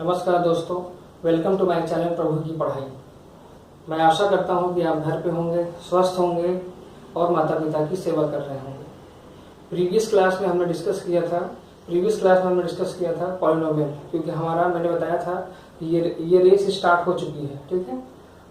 नमस्कार दोस्तों, welcome to my channel प्रभु की पढ़ाई। मैं आशा करता हूं कि आप घर पे होंगे, स्वस्थ होंगे और माता पिता की सेवा कर रहे होंगे। प्रीवियस क्लास में हमने डिस्कस किया था पॉलिनोमियल, क्योंकि मैंने बताया था कि ये रेस स्टार्ट हो चुकी है, ठीक है।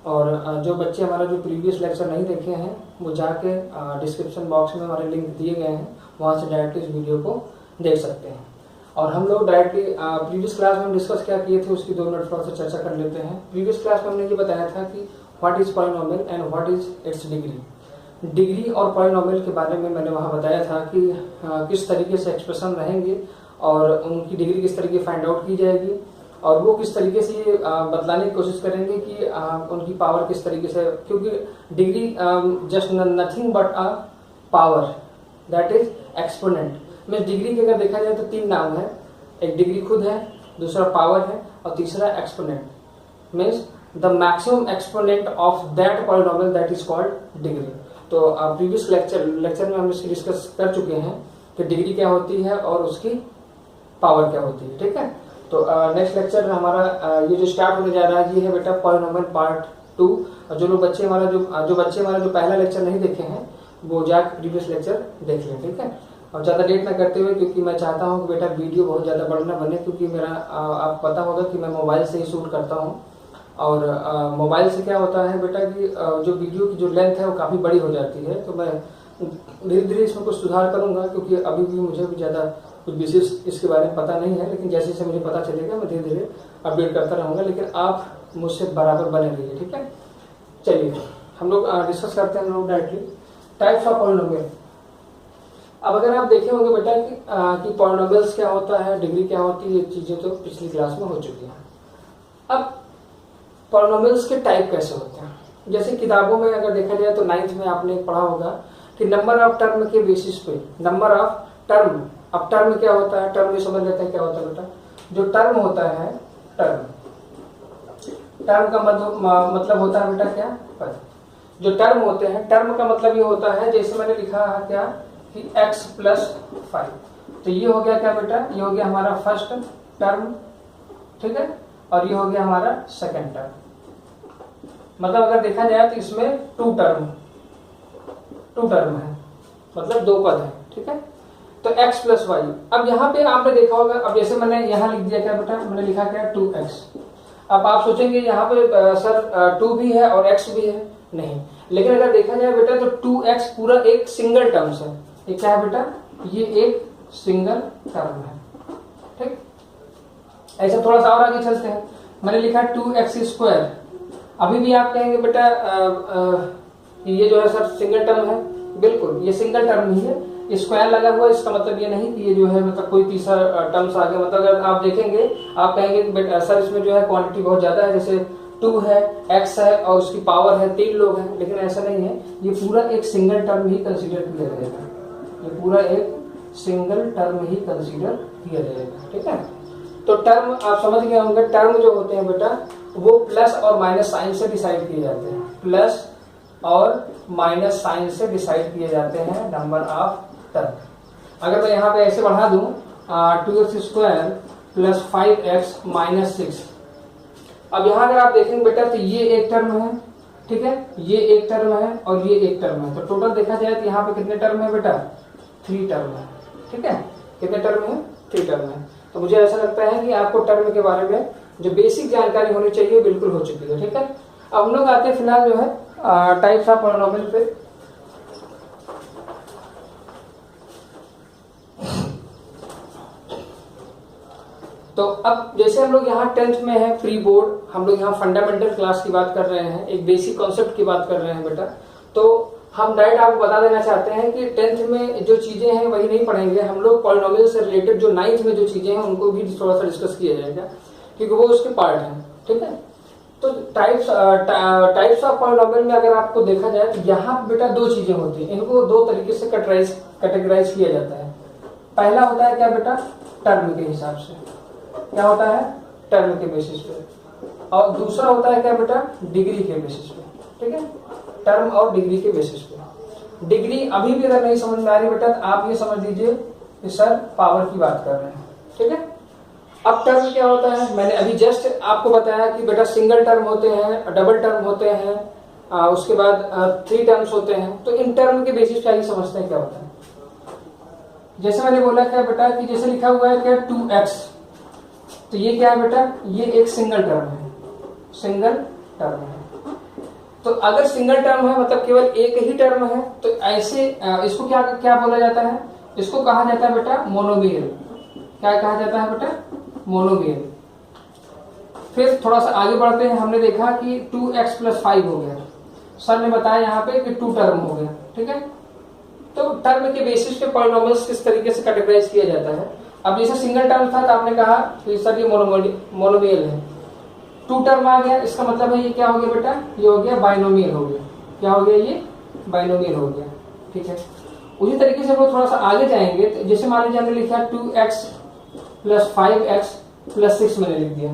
और जो बच्चे हमारा जो प्रीवियस लेक्चर नहीं देखे हैं वो जाके डिस्क्रिप्शन बॉक्स में हमारे लिंक दिए गए हैं, वहाँ से डायरेक्टली इस वीडियो को देख सकते हैं। और हम लोग डायरेक्टली प्रीवियस क्लास में हम डिस्कस क्या किए थे उसकी 2 मिनट थोड़ा सा चर्चा कर लेते हैं। प्रीवियस क्लास में हमने ये बताया था कि what is polynomial and what is it's degree और पॉलिनोमियल के बारे में मैंने वहाँ बताया था कि किस तरीके से एक्सप्रेशन रहेंगे और उनकी डिग्री किस तरीके फाइंड आउट की जाएगी और वो किस तरीके से ये बतलाने की कोशिश करेंगे कि उनकी पावर किस तरीके से, क्योंकि degree just nothing but a power, that is exponent. में डिग्री के अगर देखा जाए तो 3 नाम है, एक डिग्री खुद है, दूसरा पावर है और तीसरा exponent. Means the maximum exponent of that polynomial that is called degree. तो प्रीवियस लेक्चर में हम इसकी डिस्कस कर चुके हैं कि डिग्री क्या होती है और उसकी पावर क्या होती है, ठीक है। तो नेक्स्ट लेक्चर हमारा ये जो स्टार्ट होने जा रहा है ये है बेटा पॉलिनोमियल पार्ट 2। और जो बच्चे हमारा जो पहला लेक्चर नहीं देखे हैं वो जाकर प्रीवियस लेक्चर देख लें, ठीक है। और ज़्यादा लेट ना करते हुए, क्योंकि मैं चाहता हूं कि बेटा वीडियो बहुत ज़्यादा बड़ा ना बने, क्योंकि मेरा आप पता होगा कि मैं मोबाइल से ही शूट करता हूं और मोबाइल से क्या होता है बेटा कि जो वीडियो की जो लेंथ है वो काफ़ी बड़ी हो जाती है। तो मैं धीरे धीरे इसमें कुछ सुधार करूंगा, क्योंकि अभी भी मुझे भी ज़्यादा कुछ विशेष इसके बारे में पता नहीं है, लेकिन जैसे मुझे पता चलेगा मैं धीरे धीरे अपडेट करता रहूँगा, लेकिन आप मुझसे बराबर बने रहिए, ठीक है। चलिए हम लोग डिस्कस करते हैं डायरेक्टली टाइप्स ऑफ पॉलिनोमियल। अब अगर आप देखे होंगे बेटा कि पॉलिनोमियल्स क्या होता है, डिग्री क्या होती है, ये चीजें तो पिछली क्लास में हो चुकी हैं। अब पॉलिनोमियल्स के टाइप कैसे होते हैं, जैसे किताबों में अगर देखा जाए तो 9th में आपने पढ़ा होगा कि नंबर ऑफ टर्म के बेसिस पे नंबर ऑफ टर्म। अब टर्म क्या होता है, टर्म भी समझ लेते हैं क्या होता है बेटा। जो टर्म होता है, टर्म का मतलब होता है बेटा क्या पद। जो टर्म होते हैं, टर्म का मतलब ये होता है, जैसे मैंने लिखा है क्या कि x + 5, तो ये हो गया क्या बेटा, ये हो गया हमारा फर्स्ट टर्म, ठीक है। और ये हो गया हमारा सेकंड टर्म। मतलब अगर देखा जाए तो इसमें 2 टर्म है, मतलब 2 पद है, ठीक है। तो x + y। अब यहाँ पे आपने देखा होगा, अब जैसे मैंने यहाँ लिख दिया क्या बेटा, मैंने लिखा क्या 2x। अब आप सोचेंगे यहाँ पे सर 2 भी है और x भी है, नहीं। लेकिन अगर देखा जाए बेटा तो 2x पूरा एक सिंगल टर्म है। ये क्या है बेटा, ये एक सिंगल टर्म है, ठीक। ऐसा थोड़ा सा और आगे चलते हैं, मैंने लिखा 2x²। अभी भी आप कहेंगे बेटा ये जो है सर सिंगल टर्म है, बिल्कुल ये सिंगल टर्म ही है। स्क्वायर लगा हुआ, इसका मतलब ये नहीं कि ये जो है मतलब कोई तीसरा टर्म्स आ गया। मतलब अगर आप देखेंगे आप कहेंगे बेटा सर इसमें जो है क्वांटिटी बहुत ज्यादा है, जैसे 2 है, x है और उसकी पावर है 3 लोग हैं, लेकिन ऐसा नहीं है। ये पूरा एक सिंगल टर्म ही कंसीडर किया जाएगा, ये पूरा एक सिंगल टर्म ही कंसीडर किया जाएगा, ठीक है। तो टर्म आप समझ गए होंगे, टर्म जो होते हैं बेटा वो प्लस और माइनस साइन से डिसाइड किए जाते हैं, प्लस और माइनस साइन से डिसाइड किए जाते हैं नंबर ऑफ टर्म। अगर मैं यहाँ पे ऐसे बढ़ा दूं 2x² + 5x - 6। अब यहाँ अगर आप देखेंगे बेटा तो ये एक टर्म है, ठीक है, ये एक टर्म है और ये एक टर्म है। तो टोटल देखा जाए तो यहाँ पे कितने टर्म है बेटा, 3 टर्म है, ठीक है। कितने टर्म है, 3 टर्म है। तो मुझे ऐसा लगता है कि आपको टर्म के बारे में जो बेसिक जानकारी होनी चाहिए बिल्कुल हो चुकी है, ठीक है। अब हम लोग आते हैं फिलहाल जो है टाइप्स ऑफ पॉलिनोमियल पे। तो अब जैसे हम लोग यहाँ 10th में है प्री बोर्ड, हम लोग यहाँ फंडामेंटल क्लास की बात कर रहे हैं, एक बेसिक कॉन्सेप्ट की बात कर रहे हैं बेटा। तो हम डायरेक्ट आपको बता देना चाहते हैं कि 10th में जो चीजें हैं वही नहीं पढ़ेंगे हम लोग। पॉलिनोमियल से रिलेटेड जो 9th में जो चीजें हैं उनको भी थोड़ा सा डिस्कस किया जाएगा, क्योंकि वो उसके पार्ट हैं, ठीक है। तो टाइप्स ऑफ पॉलिनोमियल में अगर आपको देखा जाए तो यहाँ बेटा 2 चीजें होती हैं, इनको 2 तरीके से कैटेगराइज किया जाता है। पहला होता है क्या बेटा, टर्म के हिसाब से, क्या होता है टर्म के बेसिस पे, और दूसरा होता है क्या बेटा डिग्री के बेसिस पे, ठीक है। टर्म और डिग्री के बेसिस पे। डिग्री अभी भी अगर नहीं समझ में आ रही बेटा तो आप ये समझ लीजिए कि सर पावर की बात कर रहे हैं, ठीक है। अब टर्म क्या होता है, मैंने अभी जस्ट आपको बताया कि बेटा सिंगल टर्म होते हैं, डबल टर्म होते हैं, उसके बाद 3 टर्म्स होते हैं। तो इन टर्म के बेसिस पे आइए समझते हैं क्या होता है। जैसे मैंने बोला क्या बेटा कि जैसे लिखा हुआ है क्या 2x, तो ये क्या है बेटा, ये एक सिंगल टर्म है, सिंगल टर्म है। तो अगर सिंगल टर्म है मतलब केवल एक ही टर्म है, तो ऐसे इसको क्या क्या बोला जाता है, इसको कहा जाता है बेटा मोनोमियल। क्या कहा जाता है बेटा, मोनोमियल। फिर थोड़ा सा आगे बढ़ते हैं, हमने देखा कि 2x + 5 हो गया, सर ने बताया यहाँ पे कि 2 टर्म हो गया, ठीक है। तो टर्म के बेसिस पे पॉलिनोमियल्स किस तरीके से कैटेगराइज किया जाता है। अब जैसे सिंगल टर्म था तो आपने कहा कि सर ये मोनोमियल है। 2 टर्म आ गया, इसका मतलब है ये क्या हो गया बेटा, ये हो गया बाइनोमियल हो गया। क्या हो गया, ये बाइनोमियल हो गया, ठीक है। उसी तरीके से हम लोग थोड़ा सा आगे जाएंगे, तो जैसे मान लीजिए हमने लिखा 2x + 5x + 6 मैंने लिख दिया।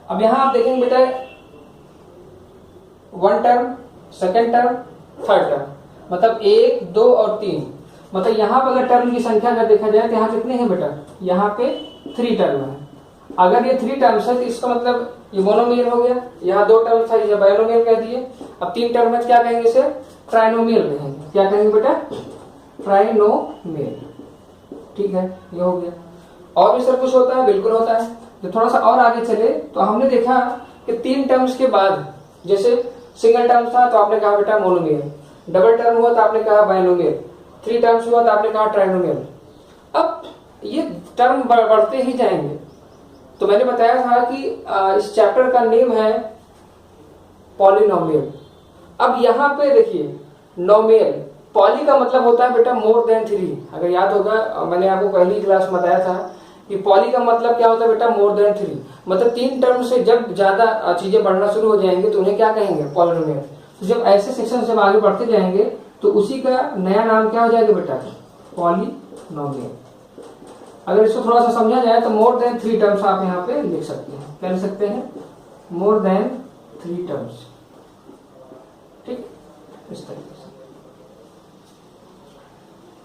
अब यहां आप देखेंगे बेटा 1 term, second term, third term, मतलब 1, 2 और 3। मतलब यहाँ पर अगर टर्म की संख्या अगर देखा जाए तो यहाँ कितने हैं बेटा, यहाँ पे 3 टर्म है। अगर ये 3 टर्म्स है तो इसका मतलब ये मोनोमियल हो गया। यहाँ 2 टर्म था, ये बाइनोमियल कह दिए। अब 3 टर्म है, क्या कहेंगे इसे, ट्राइनोमियल कहेंगे। क्या कहेंगे बेटा, ट्राइनोमियल, ठीक है, ये हो गया। और भी सब कुछ होता है, बिल्कुल होता है। तो थोड़ा सा और आगे चले तो हमने देखा कि 3 टर्म्स के बाद, जैसे सिंगल टर्म था तो आपने कहा बेटा मोनोमियल, डबल टर्म हुआ तो आपने कहा बाइनोमियल, 3 टर्म्स हुआ तो आपने कहा ट्राइनोमियल। अब ये टर्म बढ़ते ही जाएंगे। तो मैंने बताया था कि इस चैप्टर का नेम है पॉलिनोमियल। अब यहाँ पे देखिए नोमियल, पॉली का मतलब होता है बेटा मोर देन 3। अगर याद होगा मैंने आपको पहली क्लास में बताया था कि पॉली का मतलब क्या होता है बेटा, मोर देन 3। मतलब 3 टर्म से जब ज्यादा चीजें बढ़ना शुरू हो जाएंगे तो उन्हें क्या कहेंगे, पॉलिनोमियल। तो जब ऐसे सेक्शन जब आगे बढ़ते जाएंगे तो उसी का नया नाम क्या हो जाएगा बेटा, पॉलिनोमियल। अगर इसको थोड़ा सा समझा जाए तो मोर देन 3 टर्म्स आप यहाँ पे लिख सकते हैं। क्या लिख सकते हैं, मोर देन 3 टर्म्स, ठीक, इस तरीके से।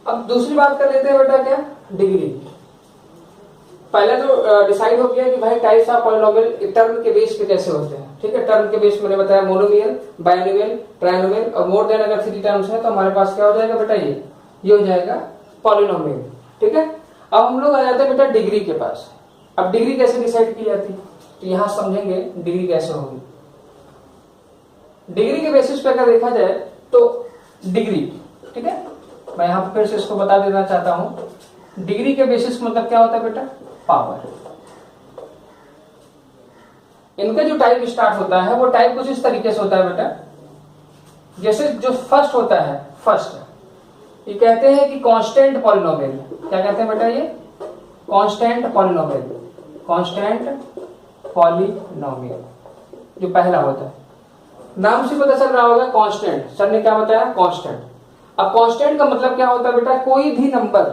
अब दूसरी बात कर लेते हैं बेटा, क्या, डिग्री। पहले तो डिसाइड हो गया कि भाई टाइप्स ऑफ पॉलिनोमियल टर्म के बेस पे कैसे होते हैं, ठीक है। टर्म के बेस मैंने बताया मोनोमियल, बाइनोमियल, ट्राइनोमियल, और मोर देन अगर 3 टर्म्स है तो हमारे पास क्या हो जाएगा बेटा, ये हो जाएगा पॉलिनोमियल, ठीक है। अब हम लोग आ जाते हैं बेटा डिग्री के पास। अब डिग्री कैसे डिसाइड की जाती है, तो यहां समझेंगे डिग्री कैसे होगी। डिग्री के बेसिस पे अगर देखा जाए तो डिग्री, ठीक है, मैं यहां पर फिर से इसको बता देना चाहता हूं। डिग्री के बेसिस मतलब क्या होता है बेटा, पावर। इनका जो टाइप स्टार्ट होता है वो टाइप कुछ इस तरीके से होता है बेटा, जैसे जो फर्स्ट होता है, फर्स्ट ये कहते हैं कि कांस्टेंट पॉलिनोमियल। क्या कहते हैं बेटा, ये कांस्टेंट पॉलिनोमियल, कांस्टेंट पॉलिनोमियल जो पहला होता है। नाम से पता चल रहा होगा कांस्टेंट, सर ने क्या बताया, कांस्टेंट। अब कांस्टेंट का मतलब क्या होता है बेटा, कोई भी नंबर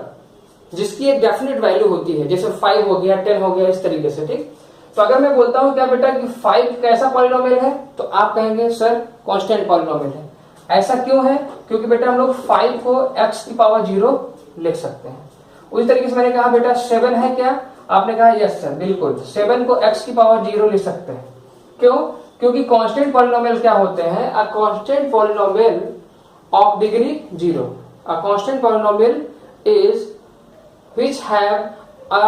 जिसकी एक डेफिनेट वैल्यू होती है, जैसे 5 हो गया, 10 हो गया, इस तरीके से, ठीक। तो अगर मैं बोलता हूं क्या बेटा कि 5 कैसा पॉलिनोमियल है, तो आप कहेंगे सर कांस्टेंट पॉलिनोमियल है। ऐसा क्यों है, क्योंकि बेटा हम लोग 5 को x की पावर 0 लिख सकते हैं। उसी तरीके से मैंने कहा बेटा 7 है क्या, आपने कहा यस सर, बिल्कुल 7 को x की पावर 0 लिख सकते हैं। क्यों, क्योंकि कांस्टेंट पॉलिनोमियल क्या होते हैं, a constant polynomial of degree 0, a constant polynomial is which have a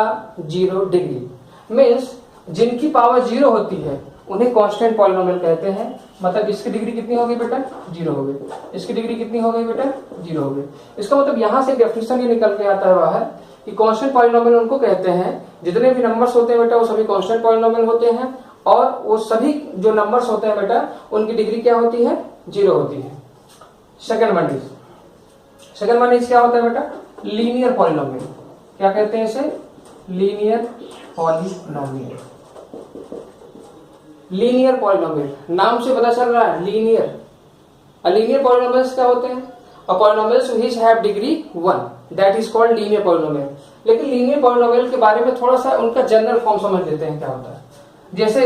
0 degree, means जिनकी पावर 0 होती है उन्हें कांस्टेंट पॉलिनोमियल कहते हैं। मतलब इसकी डिग्री कितनी हो गई बेटा, 0 हो गई। इसकी डिग्री कितनी हो गई बेटा, 0 हो गई। इसका मतलब यहां से डेफिनेशन ये निकल के आता है बाहर कि कांस्टेंट पॉलिनोमियल उनको कहते हैं जितने भी नंबर्स होते हैं बेटा वो सभी कांस्टेंट पॉलिनोमियल होते हैं, और वो सभी जो नंबर्स होते हैं बेटा उनकी डिग्री क्या होती है, 0 होती है। सेकंड वन इज क्या होता है बेटा, लीनियर पॉलिनोमियल। क्या कहते हैं इसे, लीनियर पॉलिनोमियल। लीनियर पॉलिनोमियल नाम से पता चल रहा है, लीनियर। लीनियर पॉलिनोमियल्स क्या होते हैं, polynomials which have degree 1, that is called linear polynomial. लेकिन लीनियर पॉलिनोमियल के बारे में थोड़ा सा उनका जनरल फॉर्म समझ लेते हैं क्या होता है। जैसे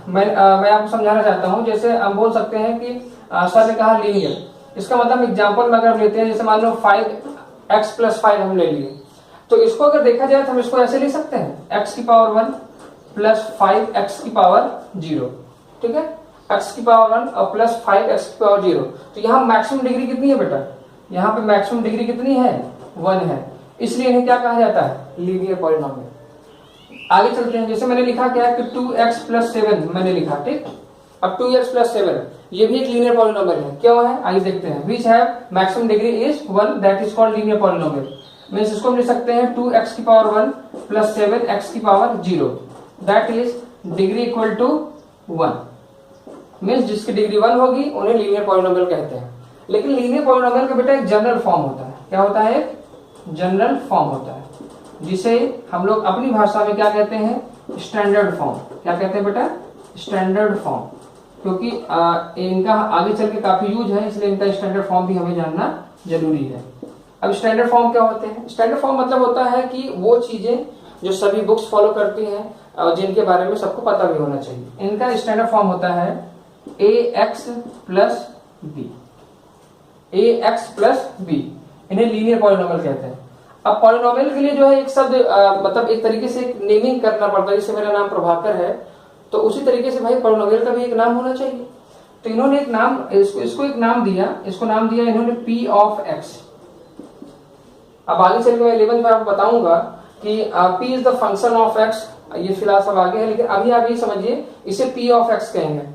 मैं आपको समझाना चाहता हूं। जैसे हम बोल सकते हैं कि सर ने कहा लीनियर, इसका मतलब एग्जांपल में अगर लेते हैं, जैसे मान लो 5x + 5 हम ले लिए। तो इसको अगर देखा जाए तो हम इसको ऐसे लिख सकते हैं x की पावर 1 प्लस 5x की पावर 0, ठीक है, x की पावर 1 और प्लस 5x की पावर 0। तो यहाँ मैक्सिमम डिग्री कितनी है बेटा, यहाँ पे मैक्सिमम डिग्री कितनी है, 1 है, इसलिए इन्हें क्या कहा जाता है, लीनियर पॉलिनोमियल। आगे चलते हैं, जैसे मैंने लिखा क्या है कि 2x प्लस 7 मैंने लिखा, ठीक। अब 2x प्लस 7 ये भी एक लीनियर पॉलिनोमियल है, क्यों है, आइए देखते हैं। Which have maximum degree is 1, that is called linear polynomial. Means इसको हम लिख सकते हैं 2x की पावर 1 प्लस 7x की power 0, that is degree equal to 1। Means जिसकी डिग्री 1 होगी उन्हें लीनियर पॉलिनोमियल कहते हैं। लेकिन लीनियर पॉलिनोमियल का बेटा एक जनरल फॉर्म होता है, क्या होता है, एक जनरल फॉर्म होता है, जिसे हम लोग अपनी भाषा में क्या कहते हैं, स्टैंडर्ड फॉर्म। क्या कहते हैं बेटा, स्टैंडर्ड फॉर्म, क्योंकि इनका आगे चल के काफी यूज है, इसलिए इनका स्टैंडर्ड फॉर्म भी हमें जानना जरूरी है। अब स्टैंडर्ड फॉर्म क्या होते हैं, स्टैंडर्ड फॉर्म मतलब होता है कि वो चीजें जो सभी बुक्स फॉलो करती हैं और जिनके बारे में सबको पता भी होना चाहिए। इनका स्टैंडर्ड फॉर्म होता है ax plus b, ax plus b, इन्हें लीनियर पॉलिनोमियल कहते हैं। अब पॉलिनोमियल के लिए जो है एक शब्द मतलब एक तरीके से एक नेमिंग करना पड़ता है, जैसे मेरा नाम प्रभाकर है तो उसी तरीके से भाई पॉलिनोमियल का भी एक नाम होना चाहिए। तो इन्होंने एक नाम, इसको एक नाम दिया, इसको नाम दिया इन्होंने p ऑफ x। अब आगे चल के मैं 11th में आपको बताऊंगा कि p is the function of x, ये फिलहाल सब आगे है, लेकिन अभी आप ये समझिए इसे p ऑफ x कहेंगे।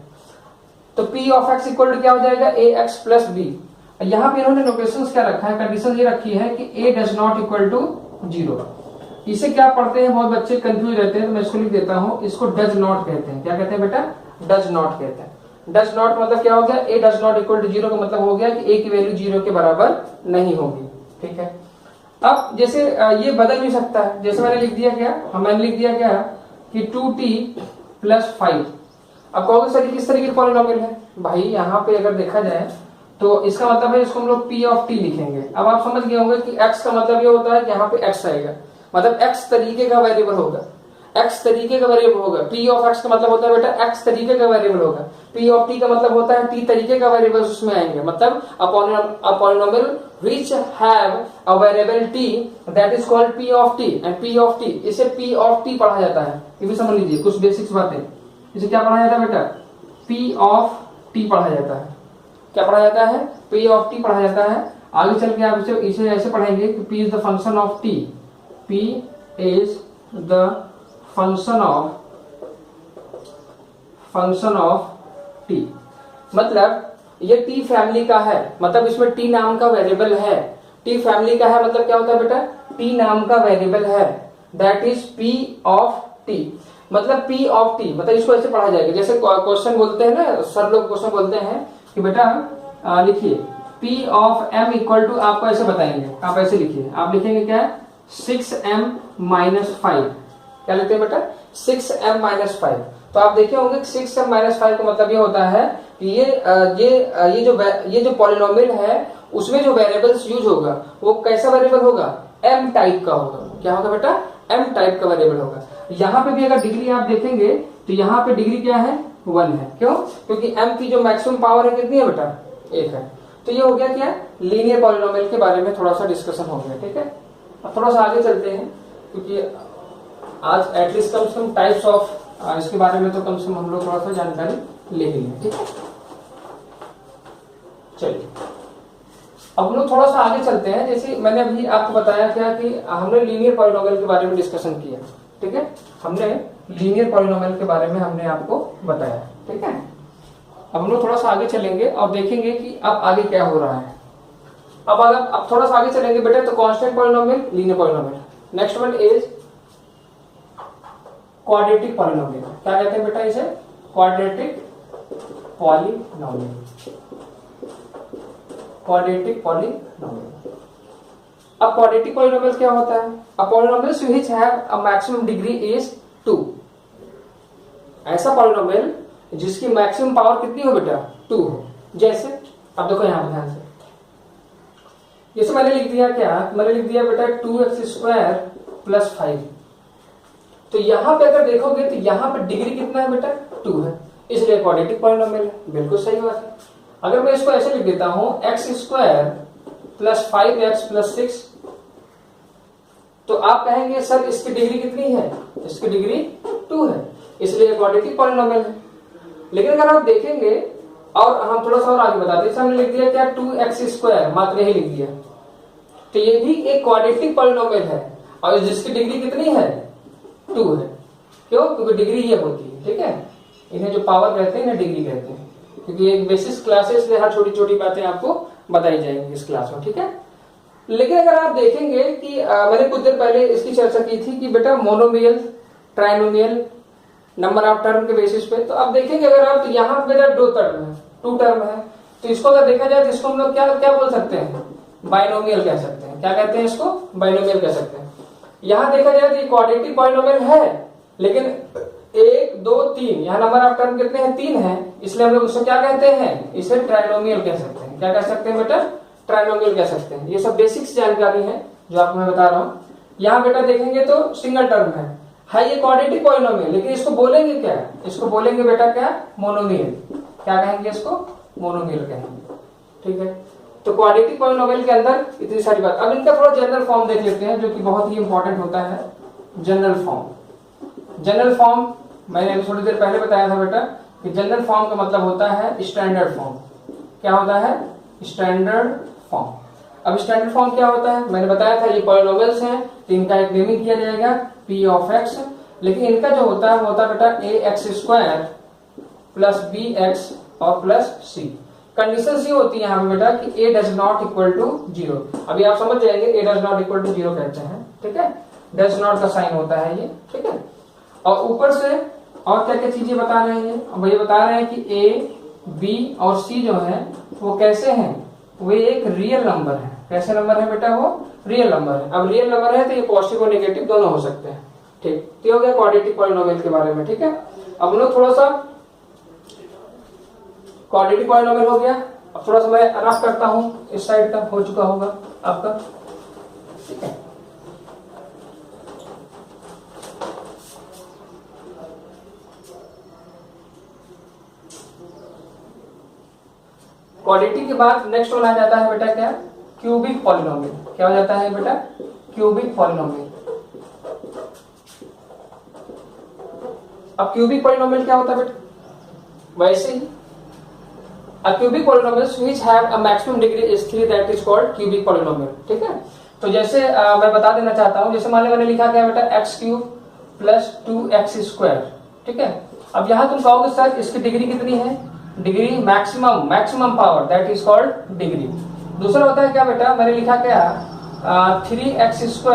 तो p of x equal to क्या हो जाएगा, ax प्लस b। यहाँ पे इन्होंने नोटेशंस क्या रखा है, कंडीशन ये रखी है कि a does not equal to 0। इसे क्या पढ़ते हैं, बहुत बच्चे कंफ्यूज रहते हैं, तो मैं इसको लिख देता हूं, इसको डज नॉट कहते हैं। क्या कहते हैं बेटा, डज नॉट कहते हैं। डज नॉट मतलब क्या हो गया, a does not equal to 0 का मतलब हो गया कि a की वैल्यू 0 के बराबर नहीं होगी, ठीक है। अब जैसे ये बदल भी सकता है, जैसे मैंने लिख दिया क्या, मैंने लिख दिया क्या कि 2t प्लस 5। अब कहोगे सर किस तरीके की पॉलिनोमियल है, भाई यहाँ पे अगर देखा जाए तो इसका मतलब है इसको हम लोग p ऑफ t लिखेंगे। अब आप समझ गए होंगे कि x का मतलब ये होता है कि यहाँ पे x आएगा, मतलब x तरीके का वेरिएबल होगा, x तरीके का वेरिएबल होगा। p ऑफ x का मतलब होता है बेटा x तरीके का वेरिएबल होगा, p ऑफ t का मतलब होता है t तरीके का वेरिएबल उसमें आएंगे। मतलब a polynomial which have a variable t that is called p of t and p of t, इसे p of t पढ़ा जाता है। ये भी समझ लीजिए कुछ बेसिक्स बातें, इसे क्या पढ़ा जाता है बेटा, p of t पढ़ा जाता है। क्या पढ़ा जाता है, p of t पढ़ा जाता है। आगे चल के आप इसे ऐसे पढ़ेंगे कि p is the function of t, p is the function of t। मतलब ये t फैमिली का है, मतलब इसमें t नाम का वेरिएबल है। t फैमिली का है मतलब क्या होता है बेटा, t नाम का वेरिएबल है, that is p of t। मतलब p ऑफ t, मतलब इसको ऐसे पढ़ा जाएगा, जैसे क्वेश्चन बोलते हैं ना, सर लोग क्वेश्चन बोलते हैं कि बेटा लिखिए p of m equal to, आपको ऐसे बताएंगे, आप ऐसे लिखिए, आप लिखेंगे क्या, 6m माइनस 5। क्या लिखते हैं बेटा, 6m माइनस 5। तो आप देखे होंगे 6m माइनस 5 का मतलब ये होता है कि ये जो पॉलिनोमियल है उसमें जो वेरिएबल्स यूज होगा वो कैसा वेरिएबल होगा, m टाइप का होगा। क्या होगा बेटा, m टाइप का वेरिएबल होगा। यहाँ पे भी अगर डिग्री आप देखेंगे तो यहाँ पे डिग्री क्या है, 1 है। क्यों, क्योंकि m की जो मैक्सिमम पावर है कितनी है बेटा, 1 है। तो ये हो गया क्या, लीनियर पॉलिनोमियल के बारे में थोड़ा सा डिस्कशन हो गया, ठीक है। अब थोड़ा सा आगे चलते हैं, क्योंकि आज एटलीस्ट कम से कम टाइप्स ऑफ इसके बारे में तो कम से कम हम लोग थोड़ा सा जानकारी ले ही लें, ठीक है। चलिए अब हम लोग थोड़ा सा आगे चलते हैं। जैसे मैंने अभी आपको बताया क्या कि हमने लीनियर पॉलिनोमियल के बारे में डिस्कशन किया, ठीक है। हमने लीनियर पॉलिनोमियल के बारे में हमने आपको बताया, ठीक है। अब हम लोग थोड़ा सा आगे चलेंगे और देखेंगे कि अब आगे क्या हो रहा है। अब थोड़ा सा आगे चलेंगे बेटा, तो constant polynomial, linear polynomial. Next one is quadratic polynomial. क्या कहते हैं बेटा इसे, क्वाड्रेटिक पॉलिनोमियल, क्वाड्रेटिक पॉलिनोमियल। अब क्वाड्रेटिक पॉलिनोमियल क्या होता है, a polynomial which have a maximum degree is 2। ऐसा पॉलिनोमियल जिसकी मैक्सिमम पावर कितनी हो बेटा, 2 हो। जैसे अब देखो यहां ध्यान से, जैसे मैंने लिख दिया क्या, मैंने लिख दिया बेटा 2x स्क्वायर प्लस 5। तो यहां पे अगर देखोगे तो यहां पे डिग्री कितना है बेटा, 2 है, इसलिए क्वाड्रेटिक पॉलिनोमियल है। बिल्कुल सही बात है। अगर मैं इसको ऐसे लिख देता हूं x square plus 5x plus 6, तो आप कहेंगे सर इसकी डिग्री कितनी है, इसकी डिग्री 2 है, इसलिए क्वाड्रेटिक पॉलिनोमियल है। लेकिन अगर आप देखेंगे और हम थोड़ा सा और आगे बताते हैं, हमने लिख दिया क्या 2x², मात्र यही लिख दिया, तो ये भी एक क्वाड्रेटिक पॉलिनोमियल है और जिसकी डिग्री कितनी है 2 है। क्यों? क्योंकि डिग्री ये होती है, ठीक है, इन्हें जो पावर कहते हैं इन्हें डिग्री कहते हैं, क्योंकि एक बेसिस क्लासेस में हर छोटी छोटी बातें आपको बताई जाएंगी इस क्लास में, ठीक है। लेकिन अगर आप देखेंगे कि मैंने कुछ देर पहले इसकी चर्चा की थी कि बेटा monomial, trinomial, number of term के बेसिस पे, तो आप देखेंगे अगर आप, तो यहाँ बेटा 2 टर्म है, तो इसको अगर देखा जाए तो इसको हम लोग क्या क्या बोल सकते हैं, बाइनोमियल कह सकते हैं। क्या कहते हैं इसको? बाइनोमियल कह सकते हैं। यहां देखा जाए तो ये क्वाड्रेटिक बाइनोमियल है, लेकिन 1 2 3 यहाँ नंबर ऑफ टर्म कितने हैं, 3 है, इसलिए हम लोग उसको क्या कहते हैं, इसे ट्राइनोमियल कह सकते हैं। क्या कह सकते हैं बेटा? ट्राइनोमियल कह सकते हैं। ये सब बेसिक्स जानकारी है जो आपको मैं बता रहा हूँ। यहाँ बेटा देखेंगे तो सिंगल टर्म है ये क्वाड्रेटिक पॉलिनोमियल, लेकिन इसको बोलेंगे क्या, इसको बोलेंगे बेटा क्या, मोनोमियल। क्या कहेंगे इसको? मोनोमियल कहेंगे, ठीक है। तो क्वाड्रेटिक पॉलिनोमियल के अंदर इतनी सारी बात। अब इनका थोड़ा जनरल फॉर्म देख लेते हैं, जो कि बहुत ही इंपॉर्टेंट होता है। जनरल फॉर्म, जनरल फॉर्म मैंने अभी थोड़ी देर पहले बताया था बेटा कि जनरल फॉर्म का मतलब होता है स्टैंडर्ड फॉर्म। क्या होता है? Standard form. अब स्टैंडर्ड फॉर्म क्या होता है? मैंने बताया था ये पॉलिनोमियल्स हैं, तो इनका एक नेमिंग किया जाएगा p ऑफ x, लेकिन इनका जो होता है वो होता है बेटा ax² प्लस bx और प्लस c। कंडीशन ये होती है यहाँ पे बेटा कि a does not equal to 0। अभी आप समझ जाएंगे a does not equal to 0 कहते हैं, ठीक है, डज नॉट का साइन होता है ये, ठीक है। और ऊपर से और क्या क्या चीजें बता रहे हैं, अब ये बता रहे हैं कि a b और c जो है वो कैसे हैं, वे एक रियल नंबर है। कैसे नंबर है बेटा? वो रियल नंबर है। अब रियल नंबर है तो ये पॉजिटिव और नेगेटिव दोनों हो सकते हैं, ठीक। तो हो गया क्वाड्रेटिक पॉलिनोमियल के बारे में, ठीक है। अब लोग थोड़ा सा क्वाड्रेटिक पॉलिनोमियल हो गया। अब थोड़ा सा मैं रफ करता हूं, इस साइड का हो चुका होगा आपका, ठीक है। क्वाड्रेटिक के बाद नेक्स्ट वन आ जाता है बेटा क्या, क्यूबिक पॉलिनोमियल। क्या हो जाता है बेटा? Cubic polynomial. अब क्यूबिक पॉलिनोमियल क्या होता है बेटा? वैसे ही a cubic polynomials which have a maximum degree is 3 that is called cubic polynomial, ठीक है। तो जैसे मैं बता देना चाहता हूं, जैसे मान लो मैंने लिखा क्या बेटा x³ प्लस 2x², ठीक है। अब यहां तुम कहोगे सर इसकी डिग्री कितनी है? Degree maximum power, that is called degree. दूसरा होता है क्या बेटा, मैंने लिखा क्या 3x²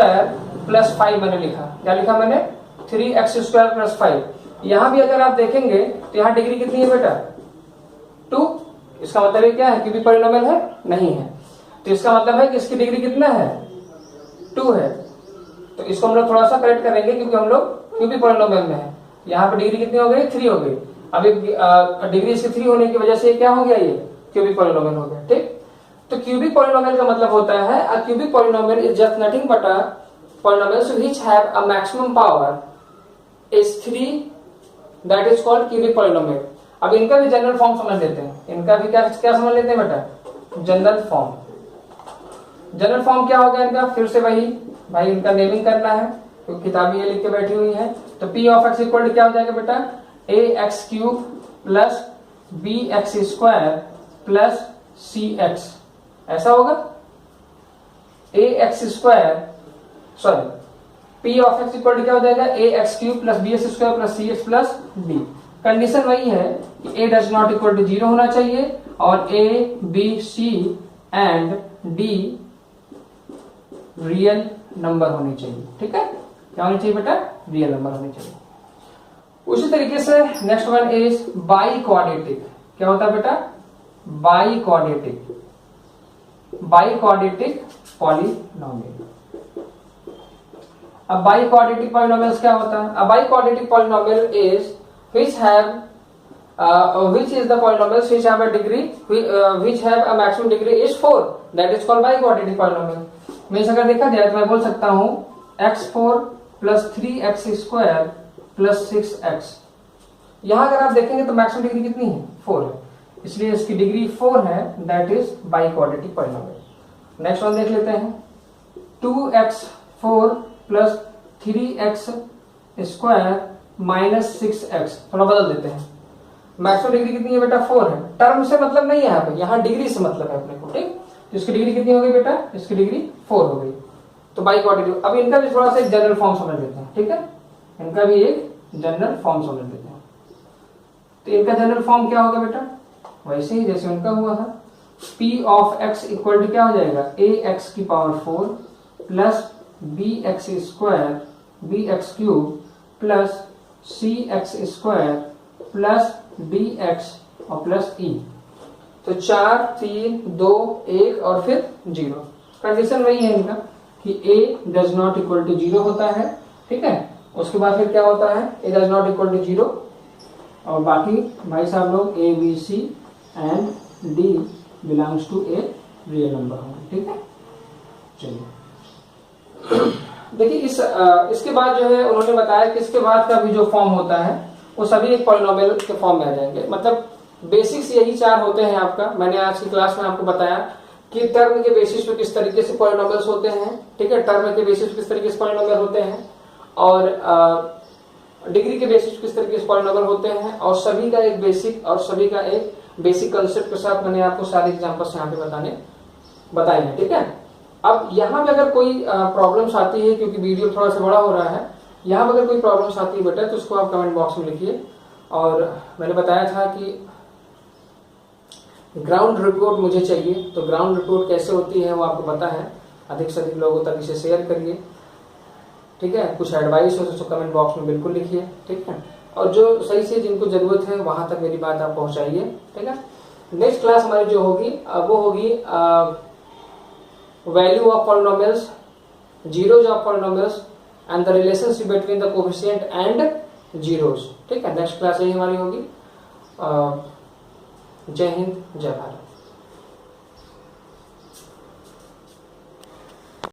प्लस 5 मैंने लिखा। क्या लिखा मैंने? 3x² plus 5। यहां भी अगर आप देखेंगे तो यहां डिग्री कितनी है बेटा? 2। इसका मतलब है क्या है, क्यूबिक पॉलिनोमियल है? नहीं है। तो इसका मतलब है कि इसकी डिग्री कितना है? 2 है। तो इसको हम लोग थोड़ा सा करेक्ट करेंगे क्योंकि हम लोग क्यूबिक पॉलिनोमियल में है। यहाँ पे डिग्री कितनी हो गई? 3 हो गई। अब डिग्री इसकी 3 होने की वजह से क्या हो गया, ये क्यूबिक पॉलिनोमियल हो गया, ठीक। तो क्यूबिक पॉलिनोमियल का मतलब होता है a cubic polynomial is just nothing but a polynomials which have a maximum power is 3, that is called cubic polynomial. अब इनका भी जनरल फॉर्म समझ लेते हैं। इनका भी क्या समझ लेते हैं बेटा? General form. जनरल फॉर्म क्या होगा इनका? फिर से वही भाई इनका नेमिंग करना है, क्योंकि किताब ये लिख के बैठी हुई है। तो p of x equal to क्या हो जाएगा बेटा? ax³ plus bx² plus cx, ऐसा होगा। p of x equal to क्या हो जाएगा? ax³ plus bx² plus cx plus d। Condition वही है कि a does not equal to 0 होना चाहिए और a b c and d real number होनी चाहिए, ठीक है। क्या होनी चाहिए बेटा? रियल नंबर होनी चाहिए। उसी तरीके से next one is by quadratic. क्या होता है बेटा? By quadratic polynomial. अब बाई क्वाड्रेटिक पॉलिनोमियल्स क्या होता है? अब by quadratic polynomial is which is the polynomials which have a degree which have a maximum degree is 4, that is called biquadratic polynomial। Means अगर देखा जाए तो मैं बोल सकता हूं x4 plus 3x² plus 6x। यहां अगर आप देखेंगे तो मैक्सिमम डिग्री कितनी है? 4 है, इसलिए इसकी डिग्री 4 है, that is biquadratic polynomial. Next one देख लेते हैं 2x4 plus 3x square minus 6x। थोड़ा बदल देते हैं। मैक्सिमम डिग्री कितनी है बेटा 4 है। टर्म से मतलब नहीं है यहाँ पे, यहाँ डिग्री से मतलब है अपने को। ठीक, तो इसकी डिग्री कितनी हो गई बेटा, इसकी डिग्री 4 हो गई। तो बाई क्वाड्रेटिक। अब इनका भी थोड़ा सा एक जनरल फॉर्म समझ लेते हैं। ठीक है, इनका भी एक जनरल फॉर्म समझ लेते हैं। तो इनका जनरल फॉर्म क्या होगा बेटा, वैसे ही जैसे उनका हुआ था। p of x equal to क्या हो जाएगा, ax की power 4 plus bx square bx cube plus cx square plus dx और प्लस e। तो 4 3 2 1 और फिर 0। कंडीशन वही है इनका कि a does not equal to 0 होता है। ठीक है, उसके बाद फिर क्या होता है, a does not equal to 0 और बाकी भाई साहब लोग a b c and d belongs to a real number होंगे। ठीक है, चलिए देखिए इसके बाद जो है उन्होंने बताया कि इसके बाद का भी जो फॉर्म होता है वो सभी एक पॉलिनोमियल के फॉर्म में आ जाएंगे। मतलब बेसिक्स यही 4 होते हैं आपका। मैंने आज की क्लास में आपको बताया कि टर्म के बेसिस पे किस तरीके से पॉलिनोमियल्स होते हैं। ठीक है, टर्म के बेसिस पे किस तरीके से पॉलिनोमियल होते हैं और डिग्री के बेसिस पे किस तरीके से पॉलिनोमियल होते हैं, और सभी का एक बेसिक और सभी का एक बेसिक कंसेप्ट के साथ मैंने आपको सारे एग्जांपल्स यहाँ पे बताए हैं। ठीक है, अब यहाँ पे अगर कोई प्रॉब्लम्स आती है, क्योंकि वीडियो थोड़ा सा बड़ा हो रहा है, यहाँ पे अगर कोई प्रॉब्लम्स आती है बेटा तो उसको आप कमेंट बॉक्स में लिखिए। और मैंने बताया था कि ग्राउंड रिपोर्ट मुझे चाहिए, तो ग्राउंड रिपोर्ट कैसे होती है वो आपको पता है। अधिक से अधिक लोगों तक इसे शेयर करिए। ठीक है, कुछ एडवाइस हो तो कमेंट बॉक्स में बिल्कुल लिखिए। ठीक है, और जो सही से जिनको जरूरत है वहां तक मेरी बात आप पहुंचाइए। ठीक है, नेक्स्ट क्लास हमारी जो होगी वो होगी value of polynomials, zeros of polynomials and the relationship between the coefficient and zeros. ठीक है, नेक्स्ट क्लास यही हमारी होगी। जय हिंद, जय भारत।